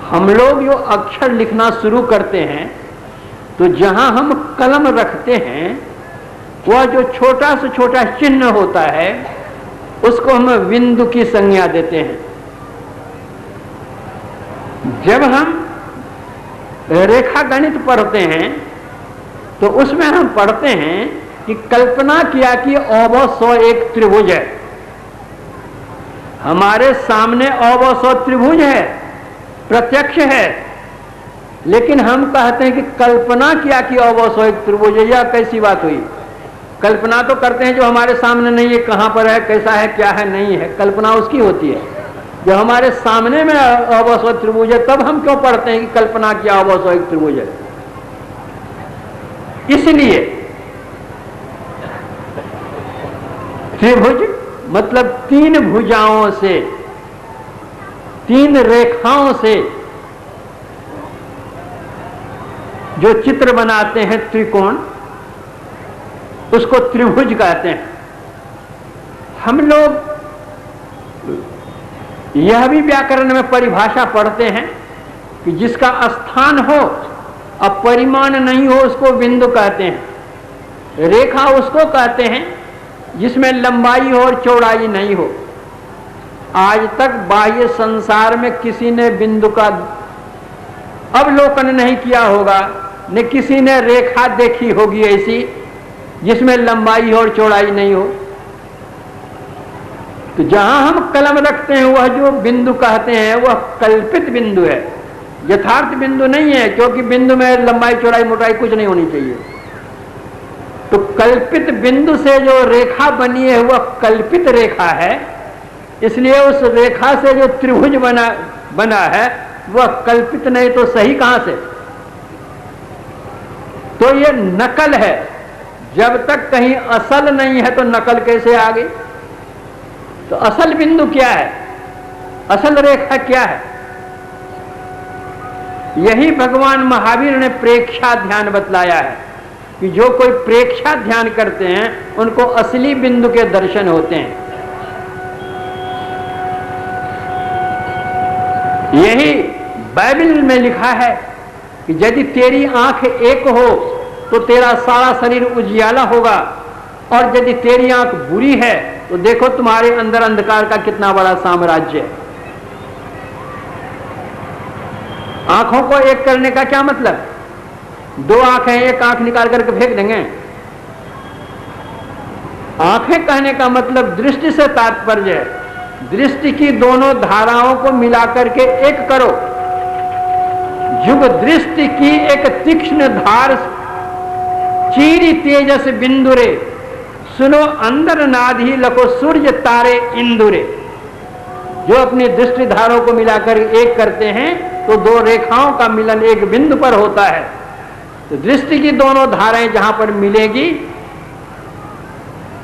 हम लोग जो अक्षर लिखना शुरू करते हैं, तो जहां हम कलम रखते हैं, वह जो छोटा से छोटा चिन्ह होता है, उसको हम बिंदु की संज्ञा देते हैं। जब हम रेखा गणित पढ़ते हैं, तो उसमें हम पढ़ते हैं कि कल्पना किया कि अवसौ एक त्रिभुज है। हमारे सामने अवसौ त्रिभुज है, प्रत्यक्ष है, लेकिन हम कहते हैं कि कल्पना किया कि अवसौ एक त्रिभुज है। यह कैसी बात हुई? कल्पना तो करते हैं जो हमारे सामने नहीं है, कहां पर है, कैसा है, क्या है, नहीं है, कल्पना उसकी होती है। जो हमारे सामने में अवसौ त्रिभुज है, तब हम क्यों पढ़ते हैं कि कल्पना किया अवसौ एक त्रिभुज है? इसलिए त्रिभुज मतलब तीन भुजाओं से, तीन रेखाओं से जो चित्र बनाते हैं त्रिकोण, उसको त्रिभुज कहते हैं। हम लोग यह भी व्याकरण में परिभाषा पढ़ते हैं कि जिसका स्थान हो अब परिमाण नहीं हो, उसको बिंदु कहते हैं। रेखा उसको कहते हैं जिसमें लंबाई हो और चौड़ाई नहीं हो। आज तक बाह्य संसार में किसी ने बिंदु का अवलोकन नहीं किया होगा, न किसी ने रेखा देखी होगी ऐसी जिसमें लंबाई हो और चौड़ाई नहीं हो। तो जहां हम कलम रखते हैं, वह जो बिंदु कहते हैं, वह कल्पित बिंदु है, यथार्थ बिंदु नहीं है, क्योंकि बिंदु में लंबाई चौड़ाई मोटाई कुछ नहीं होनी चाहिए। तो कल्पित बिंदु से जो रेखा बनी है, वह कल्पित रेखा है। इसलिए उस रेखा से जो त्रिभुज बना है, वह कल्पित नहीं तो सही कहां से? तो ये नकल है। जब तक कहीं असल नहीं है, तो नकल कैसे आ गई? तो असल बिंदु क्या है, असल रेखा क्या है? यही भगवान महावीर ने प्रेक्षा ध्यान बतलाया है कि जो कोई प्रेक्षा ध्यान करते हैं, उनको असली बिंदु के दर्शन होते हैं। यही बाइबल में लिखा है कि यदि तेरी आंख एक हो तो तेरा सारा शरीर उजियाला होगा, और यदि तेरी आंख बुरी है तो देखो तुम्हारे अंदर अंधकार का कितना बड़ा साम्राज्य है। आंखों को एक करने का क्या मतलब? दो आंखें, एक आंख निकाल करके फेंक देंगे? आंखें कहने का मतलब दृष्टि से तात्पर्य है, दृष्टि की दोनों धाराओं को मिलाकर के एक करो। युग दृष्टि की एक तीक्ष्ण धार चीरी तेजस बिंदुरे, सुनो अंदर नाधी लको सूर्य तारे इंदुरे। जो अपनी दृष्टि धारों को मिलाकर एक करते हैं, तो दो रेखाओं का मिलन एक बिंदु पर होता है। तो दृष्टि की दोनों धाराएं जहां पर मिलेगी,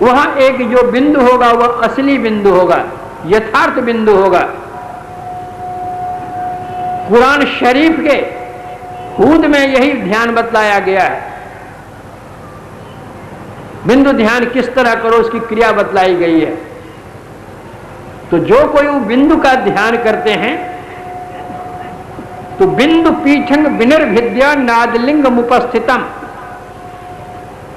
वहां एक जो बिंदु होगा वह असली बिंदु होगा, यथार्थ बिंदु होगा। कुरान शरीफ के हूद में यही ध्यान बतलाया गया है। बिंदु ध्यान किस तरह करो, उसकी क्रिया बतलाई गई है। तो जो कोई वो बिंदु का ध्यान करते हैं, तो बिंदु पीठंग विनिर्भिद्या नादलिंग उपस्थितम,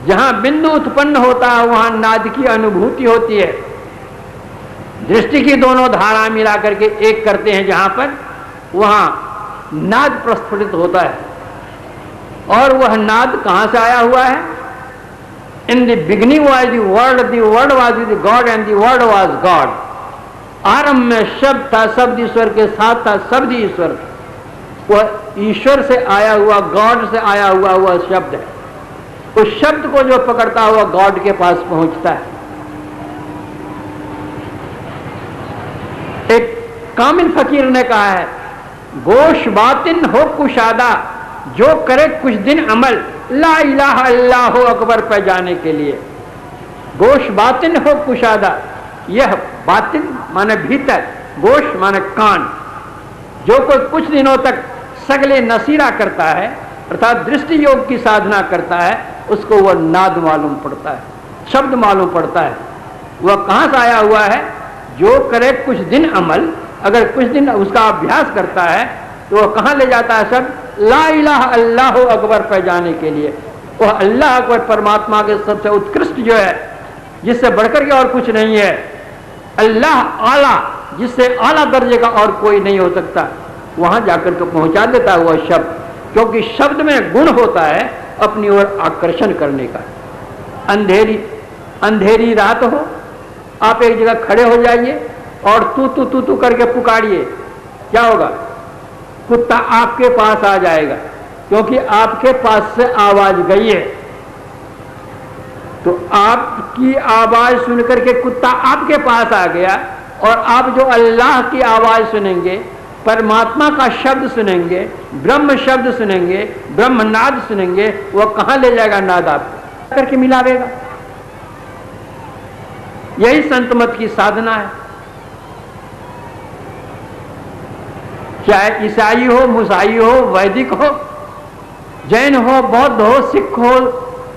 जहां बिंदु उत्पन्न होता है वहां नाद की अनुभूति होती है। दृष्टि की दोनों धारा मिला करके एक करते हैं, जहां पर वहां नाद प्रस्फुटित होता है। और वह नाद कहां से आया हुआ है? In the beginning was the word was with God and the word was God. आरंभ में शब्द था, शब्द ईश्वर के साथ था, शब्द ईश्वर था। वह ईश्वर से आया हुआ, गॉड से आया हुआ वह शब्द है। उस शब्द को जो पकड़ता हुआ गॉड के पास पहुंचता है। एक कामिल फकीर ने कहा है, गोश बातिन हो कुशादा, जो करे कुछ दिन अमल, ला इलाहा अल्लाहु अकबर पे जाने के लिए। गोश बातिन हो कुशादा, यह बातिन माने भीतर, गोश माने कान। जो कोई कुछ दिनों तक सगले नसीरा करता है, अर्थात दृष्टि योग की साधना करता है, उसको वह नाद मालूम पड़ता है, शब्द मालूम पड़ता है। वह कहां से आया हुआ है? जो करे कुछ दिन अमल, अगर कुछ दिन उसका अभ्यास करता है तो वह कहां ले जाता है? शब्द ला इलाहा अल्लाहु अकबर पर जाने के लिए। वह अल्लाह अकबर परमात्मा के सबसे उत्कृष्ट जो है, जिससे बढ़कर के और कुछ नहीं है। अल्लाह आला, जिससे आला दर्जे का और कोई नहीं हो सकता, वहां जाकर के पहुंचा देता है वह शब्द। क्योंकि शब्द में गुण होता है अपनी ओर आकर्षण करने का। अंधेरी रात हो, आप एक जगह खड़े हो जाइए और तू करके पुकारिए, क्या होगा? कुत्ता आपके पास आ जाएगा, क्योंकि आपके पास से आवाज गई है। तो आपकी आवाज सुनकर के कुत्ता आपके पास आ गया, और आप जो अल्लाह की आवाज सुनेंगे, परमात्मा का शब्द सुनेंगे, ब्रह्म शब्द सुनेंगे, ब्रह्मनाद सुनेंगे, वह कहां ले जाएगा? नाद आपको करके मिलावेगा। यही संत मत की साधना है। चाहे ईसाई हो, मुसाई हो, वैदिक हो, जैन हो, बौद्ध हो, सिख हो,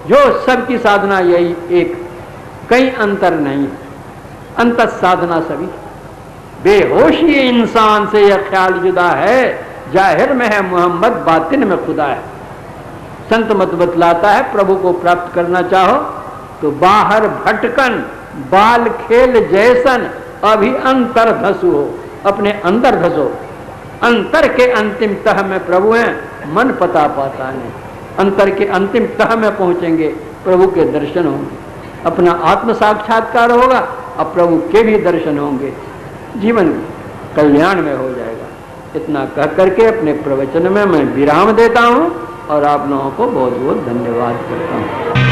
जो सबकी साधना यही एक, कई अंतर नहीं, अंतर साधना सभी। बेहोशी इंसान से यह ख्याल जुदा है, जाहिर में है मोहम्मद, बातिन में खुदा है। संत मत बतलाता है, प्रभु को प्राप्त करना चाहो तो बाहर भटकन बाल खेल जैसन अभी अंतर धसु हो, अपने अंदर धसो। अंतर के अंतिम तह में प्रभु हैं, मन पता पाता नहीं। अंतर के अंतिम तह में पहुंचेंगे, प्रभु के दर्शन होंगे, अपना आत्म साक्षात्कार होगा, अब प्रभु के भी दर्शन होंगे, जीवन कल्याण में हो जाएगा। इतना कह करके अपने प्रवचन में मैं विराम देता हूं और आप लोगों को बहुत बहुत धन्यवाद करता हूं।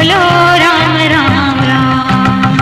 बोलो राम राम राम।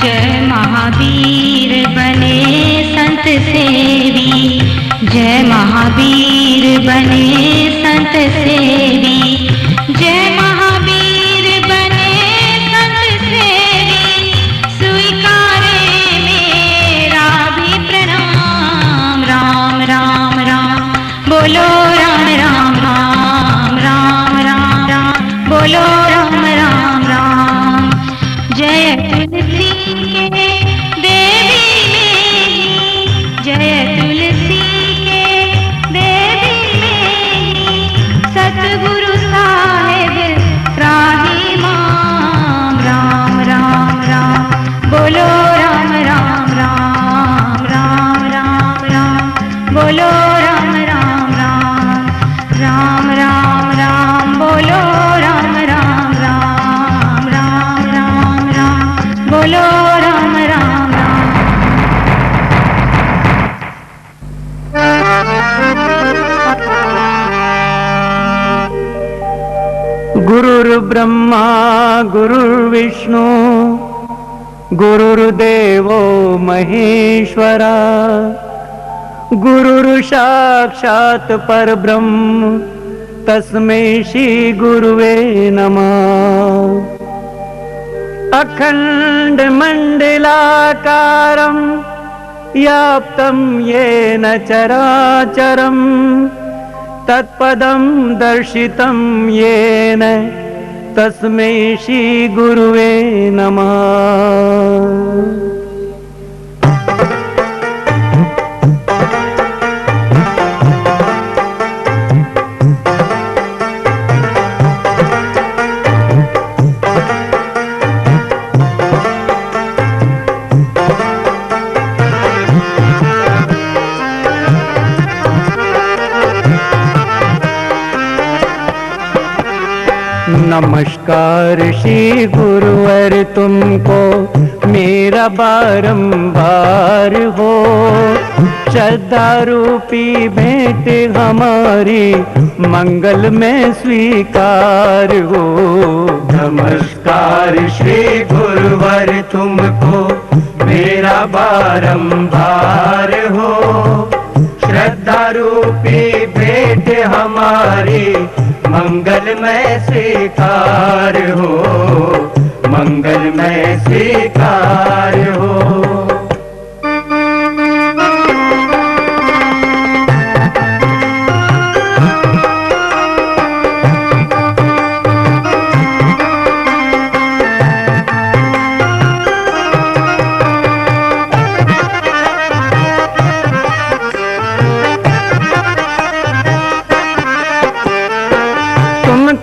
जय महावीर बने संत सेवी, जय महावीर बने संत सेवी, स्वीकारे मेरा भी प्रणाम। राम राम राम बोलो राम राम राम, राम राम राम बोलो राम राम राम। जय तुलसी के देवी में, जय तुलसी सतगुरु साहेब राही माम। राम राम राम बोलो राम राम राम, राम राम राम बोलो राम राम राम, राम राम राम बोलो राम राम राम, राम राम राम बोलो राम राम राम। गुरुर्ब्रह्मा गुरुर्विष्णु गुरुर्देवो महेश्वरा, गुरुर्साक्षात् परब्रह्म तस्मै श्री गुरुवे नमः। अखंड मंडलाकारं व्याप्तं येन चराचरं, तत्पदं दर्शितं येन तस्मै श्री गुरुवे नमः। नमस्कार श्री गुरुवर तुमको मेरा बारंबार हो, श्रद्धा रूपी भेंट हमारी मंगल में स्वीकार हो। नमस्कार श्री गुरुवर तुमको मेरा बारंबार हो, श्रद्धा रूपी भेंट हमारी मंगल में स्वीकार हो, मंगल में स्वीकार हो।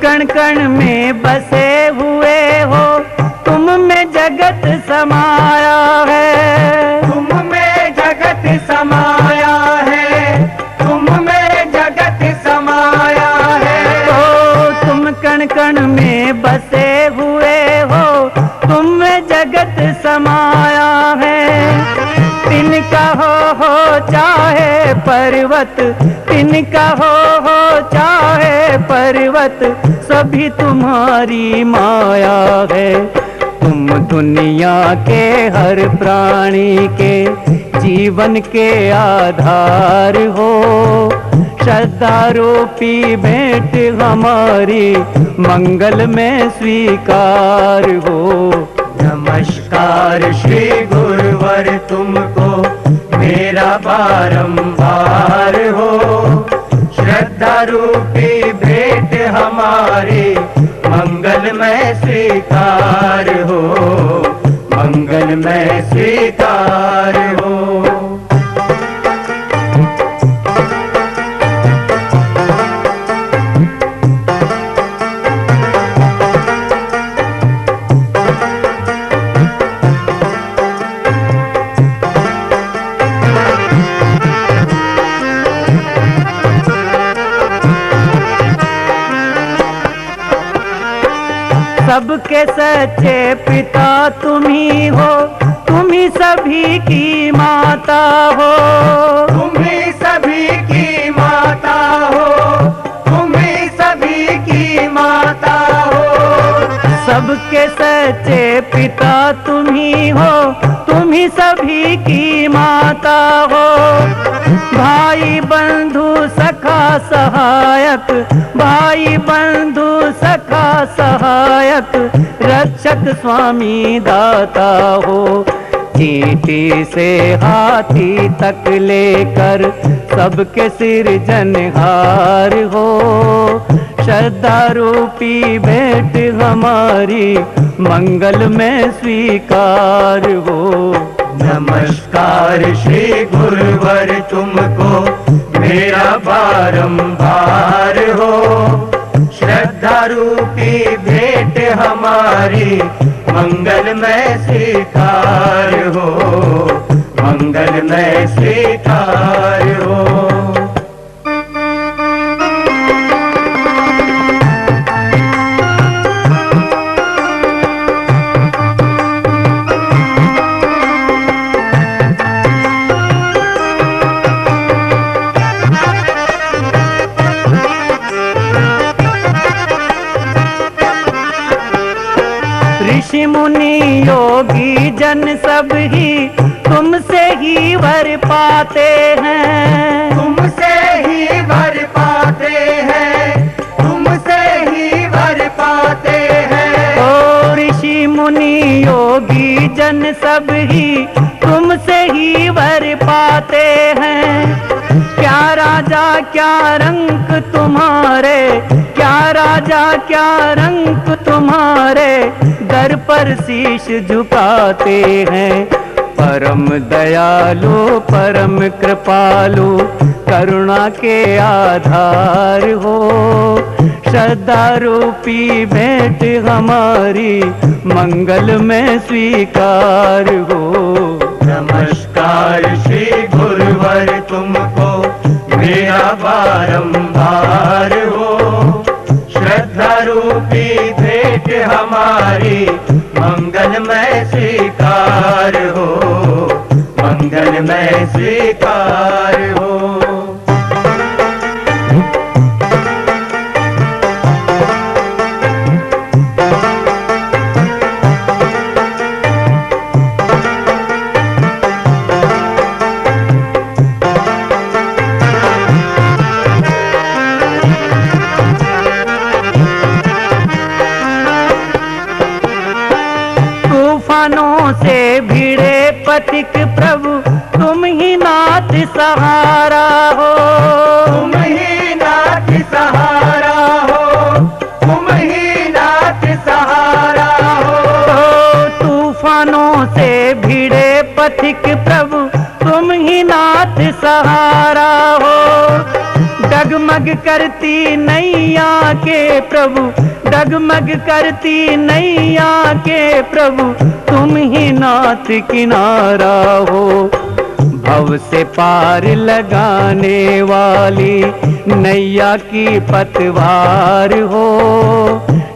कण कण में बसे हुए हो, तुम में जगत समाया है, तुम में जगत समाया है, तुम में जगत समाया है। तो तुम कण कण में बसे हुए हो, तुम में जगत समाया है। तिनका हो चाहे पर्वत तिनका हो चाहे पर्वत, सभी तुम्हारी माया है। तुम दुनिया के हर प्राणी के जीवन के आधार हो। श्रद्धा रूपी भेंट हमारी मंगल में स्वीकार हो। नमस्कार श्री गुरुवर तुमको मेरा बारंबार हो। श्रद्धा रूपी भेंट हमारी मंगल में स्वीकार हो, मंगल में स्वीकार हो। सबके सच्चे पिता तुम ही हो, तुम ही सभी की माता हो। तुम ही सभी की माता हो, तुम ही सभी की माता हो। सबके सच्चे पिता तुम ही हो, तुम ही सभी की माता हो। भाई बंधु सखा सहायक, भाई बंधु सखा सहायक, रक्षक स्वामी दाता हो। चींटी से हाथी तक लेकर सबके सिरजनहार हो। श्रद्धा रूपी भेंट हमारी मंगल में स्वीकार हो। नमस्कार श्री गुरुवर तुमको मेरा बारंबार हो। श्रद्धा रूपी भेंट हमारी मंगल में स्वीकार हो, मंगल में स्वीकार हो। ऋषि मुनि योगी जन सब ही तुमसे ही वर पाते हैं। तुमसे ही वर पाते हैं, तुमसे ही वर पाते हैं। ओ ऋषि मुनि योगी जन सब ही तुमसे ही वर पाते हैं। क्या राजा क्या रंग तुम्हारे, क्या राजा क्या रंग तुम्हारे, दर पर शीश झुकाते हैं। परम दयालु परम कृपालु करुणा के आधार हो। श्रद्धा रूपी भेंट हमारी मंगल में स्वीकार हो। नमस्कार श्री गुरुवर तुमको मेरा बारंबार हो। श्रद्धा रूपी भेंट हमारी मंगल में स्वीकार हो, मंगल में स्वीकार हो। तूफानों से भिड़े पथिक प्रभु तुम ही नाथ सहारा हो। तुम ही नाथ सहारा हो, तुम ही नाथ सहारा हो। तूफानों से भिड़े पथिक प्रभु तुम ही नाथ सहारा हो। डगमग करती नैया के प्रभु, डगमग करती नैया के प्रभु तुम ही नाथ किनारा हो। भव से पार लगाने वाली नैया की पतवार हो।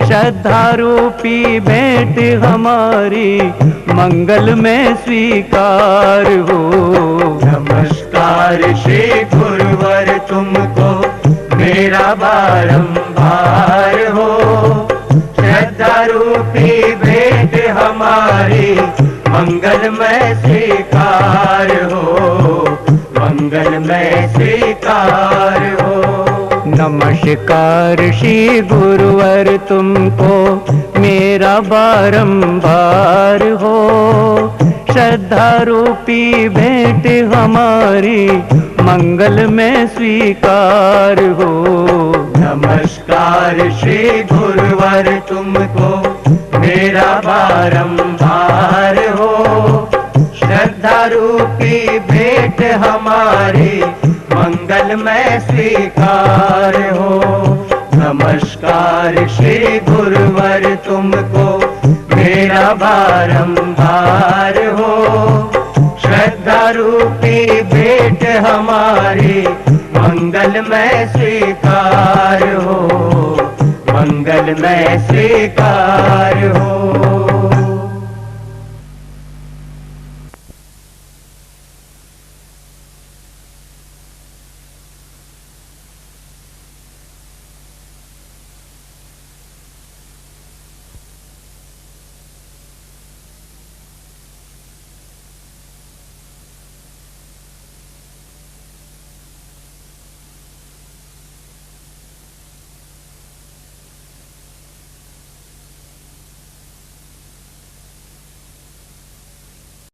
श्रद्धा रूपी भेंट हमारी मंगल में स्वीकार हो। नमस्कार नमस्कार श्री गुरुवर तुमको मेरा बारंबार हो। श्रद्धा रूपी भेंट हमारी मंगलमय स्वीकार हो, मंगलमय स्वीकार हो। नमस्कार श्री गुरुवर तुमको मेरा बारंबार हो। श्रद्धा रूपी भेंट हमारी मंगल में स्वीकार हो। नमस्कार श्री गुरुवर तुमको मेरा बारंबार हो। श्रद्धा रूपी भेंट हमारी मंगलमय स्वीकार हो। नमस्कार श्री गुरुवर तुमको मेरा बारंबार हो। श्रद्धा रूपी भेंट हमारी मंगलमय स्वीकार हो, मंगलमय स्वीकार हो।